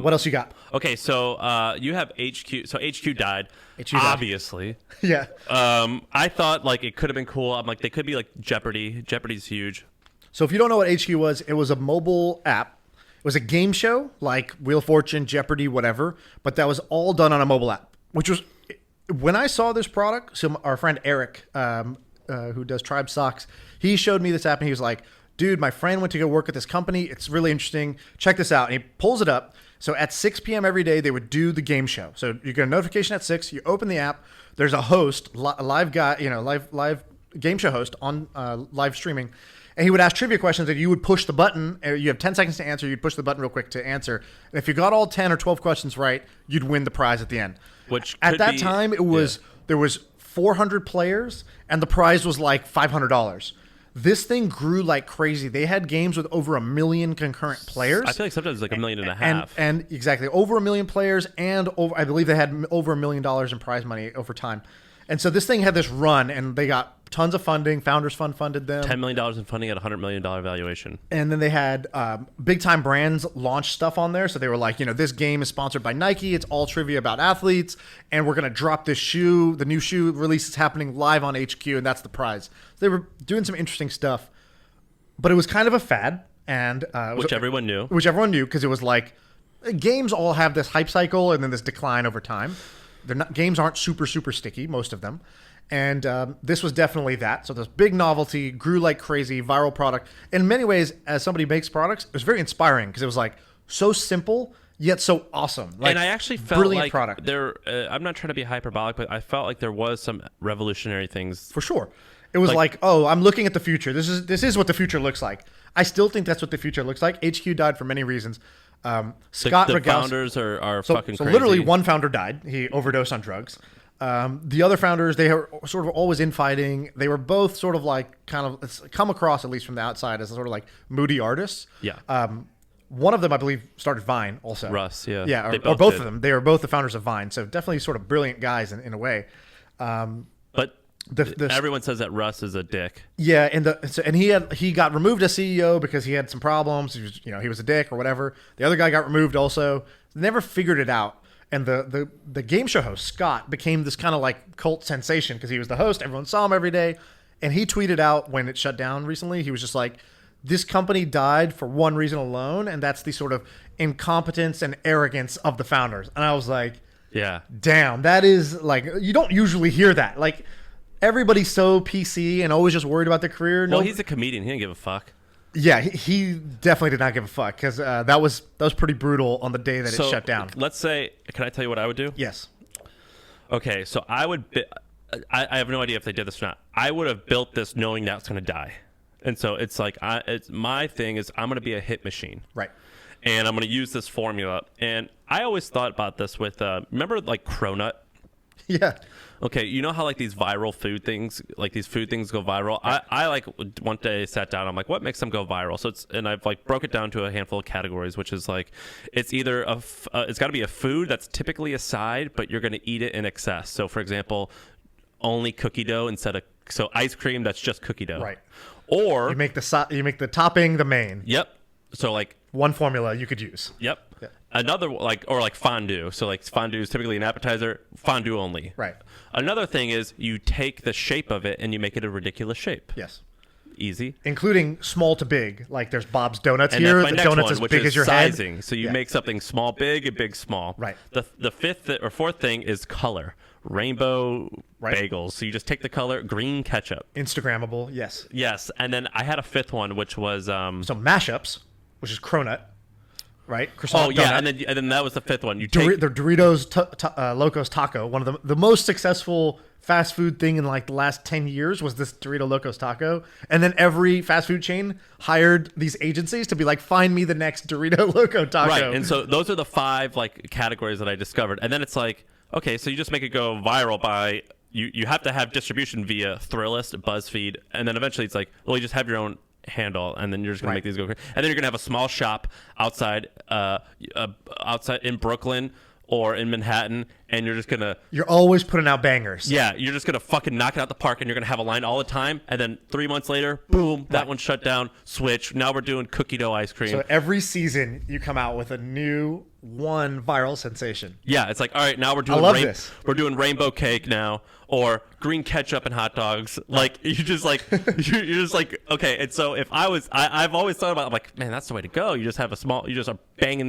What else you got? Okay, so you have HQ. So HQ died. HQ died. Obviously. Yeah. I thought like it could have been cool. I'm like they could be like Jeopardy. Jeopardy's huge. So if you don't know what HQ was, it was a mobile app. It was a game show like Wheel of Fortune, Jeopardy, whatever. But that was all done on a mobile app, which was when I saw this product. So our friend Eric, who does Tribe Socks, he showed me this app and he was like, dude, my friend went to go work at this company. It's really interesting. Check this out. And he pulls it up. So at 6 p.m. every day, they would do the game show. So you get a notification at 6. You open the app. There's a host, a live guy, live game show host on live streaming. And he would ask trivia questions and you would push the button. You have 10 seconds to answer. You'd push the button real quick to answer. And if you got all 10 or 12 questions right, you'd win the prize at the end. Which at that time, there was 400 players and the prize was like $500. This thing grew like crazy. They had games with over 1 million concurrent players. I feel like sometimes it's like 1.5 million. And exactly, over 1 million players, and I believe they had over $1 million in prize money over time. And so this thing had this run, and they got tons of funding. Founders Fund funded them. $10 million in funding at $100 million valuation. And then they had big time brands launch stuff on there. So they were like, this game is sponsored by Nike. It's all trivia about athletes. And we're going to drop this shoe. The new shoe release is happening live on HQ, and that's the prize. So they were doing some interesting stuff. But it was kind of a fad. And which everyone knew. Which everyone knew because it was like games all have this hype cycle and then this decline over time. Games aren't super, super sticky, most of them. And this was definitely that. So this big novelty, grew like crazy, viral product. In many ways, as somebody makes products, it was very inspiring because it was like so simple, yet so awesome. Like, and I actually felt brilliant like product. I'm not trying to be hyperbolic, but I felt like there was some revolutionary things. For sure. It was like, oh, I'm looking at the future. This is what the future looks like. I still think that's what the future looks like. HQ died for many reasons. Scott the founders are fucking so crazy. Literally one founder died. He overdosed on drugs. The other founders, they were sort of always infighting. They were both sort of like it's come across, at least from the outside, as sort of like moody artists. Yeah. One of them, I believe, started Vine also. Russ, yeah. Yeah, or both of them. They were both the founders of Vine. So definitely sort of brilliant guys in a way. But everyone says that Russ is a dick. Yeah, and he got removed as CEO because he had some problems. He was a dick or whatever. The other guy got removed also. They never figured it out. And the game show host, Scott, became this kind of like cult sensation because he was the host. Everyone saw him every day. And he tweeted out when it shut down recently, he was just like, this company died for one reason alone, and that's the sort of incompetence and arrogance of the founders. And I was like, yeah, damn, that is like, you don't usually hear that. Like, everybody's so PC and always just worried about their career. Well, he's a comedian. He didn't give a fuck. Yeah, he definitely did not give a fuck because that was pretty brutal on the day that it shut down. Let's say, can I tell you what I would do? Yes. Okay, so I would. I have no idea if they did this or not. I would have built this knowing that it's going to die, and so it's like it's my thing is I'm going to be a hit machine, right? And I'm going to use this formula. And I always thought about this with remember like Cronut. Yeah. Okay, you know how like these viral food things, like these food things go viral? Right. I like one day sat down, I'm like, what makes them go viral? So and I've like broke it down to a handful of categories, which is like, it's either it's got to be a food that's typically a side, but you're going to eat it in excess. So for example, only cookie dough so ice cream that's just cookie dough. Right. Or you make the topping the main. Yep. So like one formula you could use. Yep. Yeah. Another like fondue. So like fondue is typically an appetizer, fondue only. Right. Another thing is you take the shape of it and you make it a ridiculous shape. Yes. Easy. Including small to big. Like there's Bob's Donuts and here. That's my the next donuts one, as which big is as your sizing. head. So you make something small, big, and big, small. Right. The fifth or fourth thing is color. Rainbow bagels. So you just take the color, green ketchup. Instagrammable, yes. Yes. And then I had a fifth one, which was so mashups, which is cronut. Right? Croissant donut. And then that was the fifth one. You take the Doritos Locos taco. One of the most successful fast food thing in like the last 10 years was this Dorito Locos taco. And then every fast food chain hired these agencies to be like, find me the next Dorito Loco taco. Right. And so those are the 5 like categories that I discovered. And then it's like, okay, so you just make it go viral by you have to have distribution via Thrillist, BuzzFeed, and then eventually it's like, well, you just have your own handle, and then you're just gonna make these go crazy. And then you're gonna have a small shop outside in Brooklyn or in Manhattan, and you're always putting out bangers. Yeah, you're just gonna fucking knock it out the park, and you're gonna have a line all the time. And then 3 months later, boom, that one shut down. Switch. Now we're doing cookie dough ice cream. So every season you come out with a new one viral sensation. Yeah, it's like, all right, now we're doing this. We're doing rainbow cake now, or green ketchup and hot dogs. Like you just like you're just like, okay. And so if I've always thought about, I'm like, man, that's the way to go. You just have you just are banging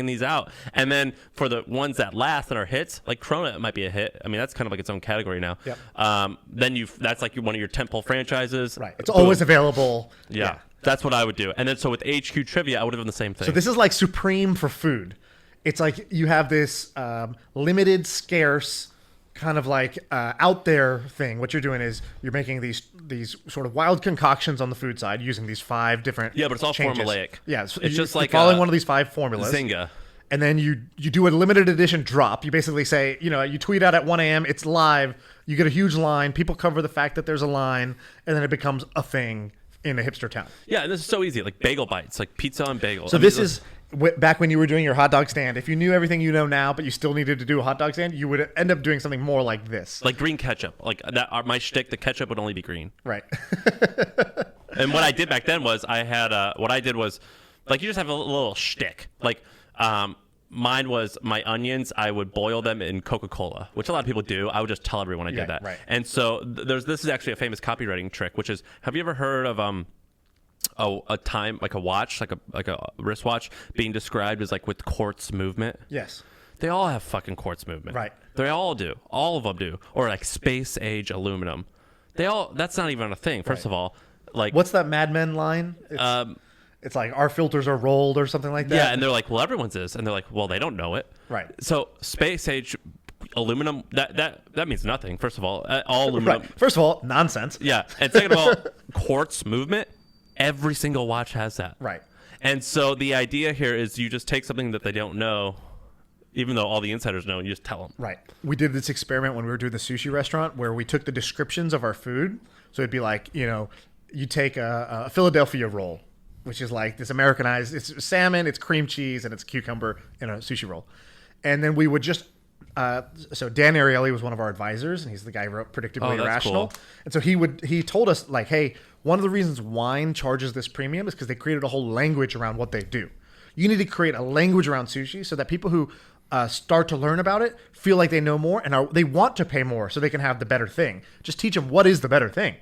these out. And then for the ones that last and are hits, like Corona might be a hit. I mean, that's kind of like its own category now. Yep. Then that's like one of your tentpole franchises. Right. It's always available. Yeah. That's what I would do. And then so with HQ Trivia, I would have done the same thing. So this is like Supreme for food. It's like you have this limited, scarce, kind of like out there thing. What you're doing is you're making these sort of wild concoctions on the food side using these 5 different but it's all changes. formulaic. Yeah, it's just like following one of these 5 formulas. Zynga. And then you do a limited edition drop. You basically say, you tweet out at 1 a.m. It's live. You get a huge line. People cover the fact that there's a line, and then it becomes a thing in a hipster town. Yeah, and this is so easy. Like bagel bites, like pizza and bagel. So this is back when you were doing your hot dog stand. If you knew everything you know now, but you still needed to do a hot dog stand, you would end up doing something more like this. Like green ketchup. Like that. My shtick, the ketchup would only be green. Right. And what I did back then was like you just have a little shtick. Like mine was my onions. I would boil them in Coca-Cola, which a lot of people do. I would just tell everyone I did that. Right. And so this is actually a famous copywriting trick, which is, have you ever heard of a time, like a watch, like a wristwatch being described as like with quartz movement? Yes. They all have fucking quartz movement. Right. They all do. All of them do. Or like space age aluminum. That's not even a thing. First of all, like what's that Mad Men line? It's like our filters are rolled or something like that. Yeah, and they're like, well, everyone's is, and they're like, well, they don't know it. Right. So space age aluminum that means nothing. First of all, all aluminum. Right. First of all, nonsense. Yeah, and second of all, quartz movement. Every single watch has that. Right. And so the idea here is you just take something that they don't know, even though all the insiders know, and you just tell them. Right. We did this experiment when we were doing the sushi restaurant where we took the descriptions of our food. So it'd be like, you take a Philadelphia roll, which is like this Americanized, it's salmon, it's cream cheese, and it's cucumber in a sushi roll. And then we would just, so Dan Ariely was one of our advisors, and he's the guy who wrote Predictably Irrational. Cool. And so he told us, like, hey, one of the reasons wine charges this premium is because they created a whole language around what they do. You need to create a language around sushi so that people who start to learn about it feel like they know more and they want to pay more so they can have the better thing. Just teach them what is the better thing.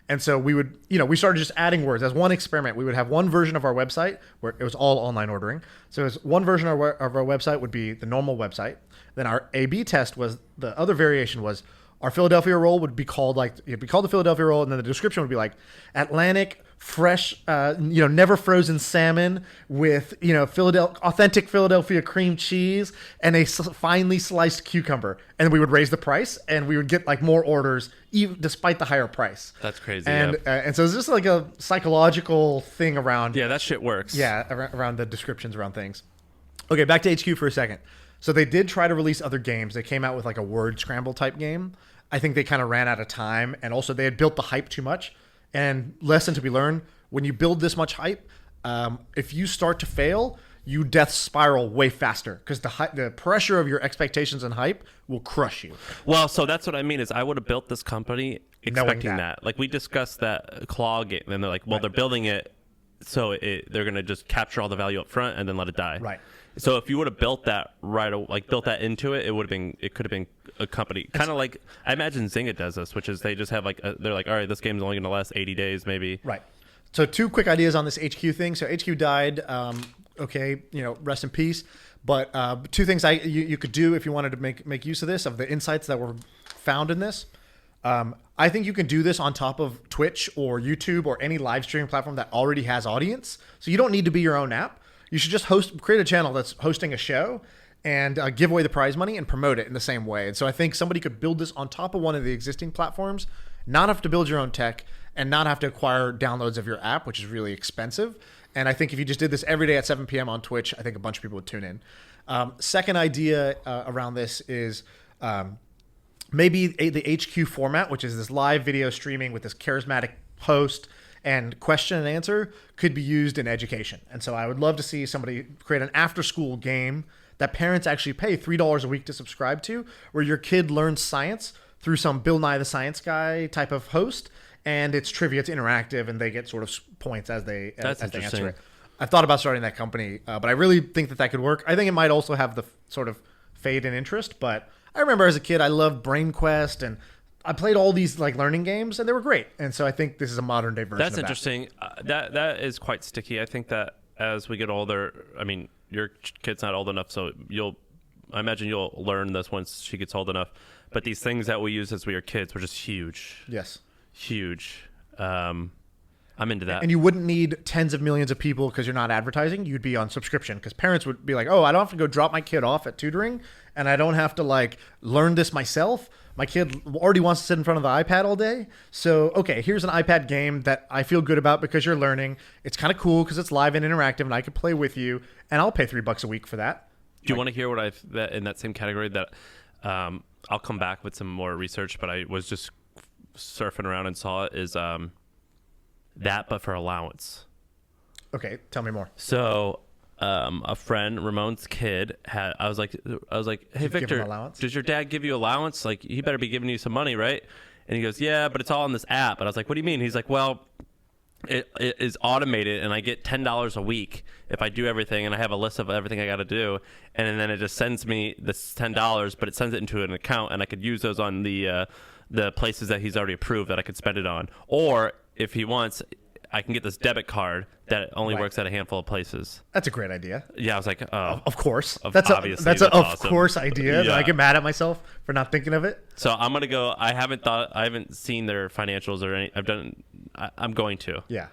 And so we would, we started just adding words. As one experiment, we would have one version of our website where it was all online ordering. So as one version of our website would be the normal website. Then our A/B test was, the other variation was our Philadelphia roll would be called the Philadelphia roll, and then the description would be like Atlantic, fresh, never frozen salmon with, authentic Philadelphia cream cheese and a finely sliced cucumber. And then we would raise the price, and we would get like more orders even despite the higher price. That's crazy. And and so it's just like a psychological thing around. Yeah, that shit works. Yeah, around the descriptions around things. Okay, back to HQ for a second. So they did try to release other games. They came out with like a word scramble type game. I think they kind of ran out of time, and also they had built the hype too much. And lesson to be learned, when you build this much hype, if you start to fail, you death spiral way faster because the pressure of your expectations and hype will crush you. Well, so that's what I mean is I would have built this company expecting that. Like we discussed that claw game, and they're like, well, they're building it so they're going to just capture all the value up front and then let it die. Right. So if you would have built that built that into it, it could have been a company. Kind of like, I imagine Zynga does this, which is they just have they're like, all right, this game's only going to last 80 days maybe. Right. So 2 quick ideas on this HQ thing. So HQ died. Okay, rest in peace. But 2 things you could do if you wanted to make use of this, of the insights that were found in this. I think you can do this on top of Twitch or YouTube or any live streaming platform that already has audience. So you don't need to be your own app. You should just create a channel that's hosting a show and give away the prize money and promote it in the same way. And so I think somebody could build this on top of one of the existing platforms, not have to build your own tech, and not have to acquire downloads of your app, which is really expensive. And I think if you just did this every day at 7 p.m. on Twitch, I think a bunch of people would tune in. Second idea around this is maybe the HQ format, which is this live video streaming with this charismatic host and question and answer, could be used in education. And so I would love to see somebody create an after-school game that parents actually pay $3 a week to subscribe to, where your kid learns science through some Bill Nye the Science Guy type of host, and it's trivia, it's interactive, and they get sort of points as they answer it. I've thought about starting that company, but I really think that could work. I think it might also have the sort of fade in interest, but I remember as a kid, I loved Brain Quest, and I played all these like learning games, and they were great. And so I think this is a modern day version. That's of that. interesting. That is quite sticky. I think that as we get older, I mean, your kid's not old enough, so I imagine you'll learn this once she gets old enough. But these things that we used as we were kids were just huge. Yes. Huge. I'm into that. And you wouldn't need tens of millions of people because you're not advertising. You'd be on subscription because parents would be like, oh, I don't have to go drop my kid off at tutoring, and I don't have to like learn this myself. My kid already wants to sit in front of the iPad all day. So, okay, here's an iPad game that I feel good about because you're learning. It's kind of cool because it's live and interactive, and I could play with you, and I'll pay $3 a week for that. Do you want to hear what that in that same category that I'll come back with some more research, but I was just surfing around and saw it is that, but for allowance. Okay, tell me more. So, a friend, Ramon's kid, I was like, hey, Victor, does your dad give you allowance? Like, he better be giving you some money, right? And he goes, yeah, but it's all on this app. And I was like, what do you mean? He's like, well, it is automated, and I get $10 a week if I do everything, and I have a list of everything I got to do, and then it just sends me this $10, but it sends it into an account, and I could use those on the places that he's already approved that I could spend it on. Or if he wants, I can get this debit card that only works at a handful of places. That's a great idea. Yeah, I was like, oh, of course. That's an of awesome. course idea. Yeah. I get mad at myself for not thinking of it. So I'm gonna go. I haven't seen their financials or any. I'm going to. Yeah.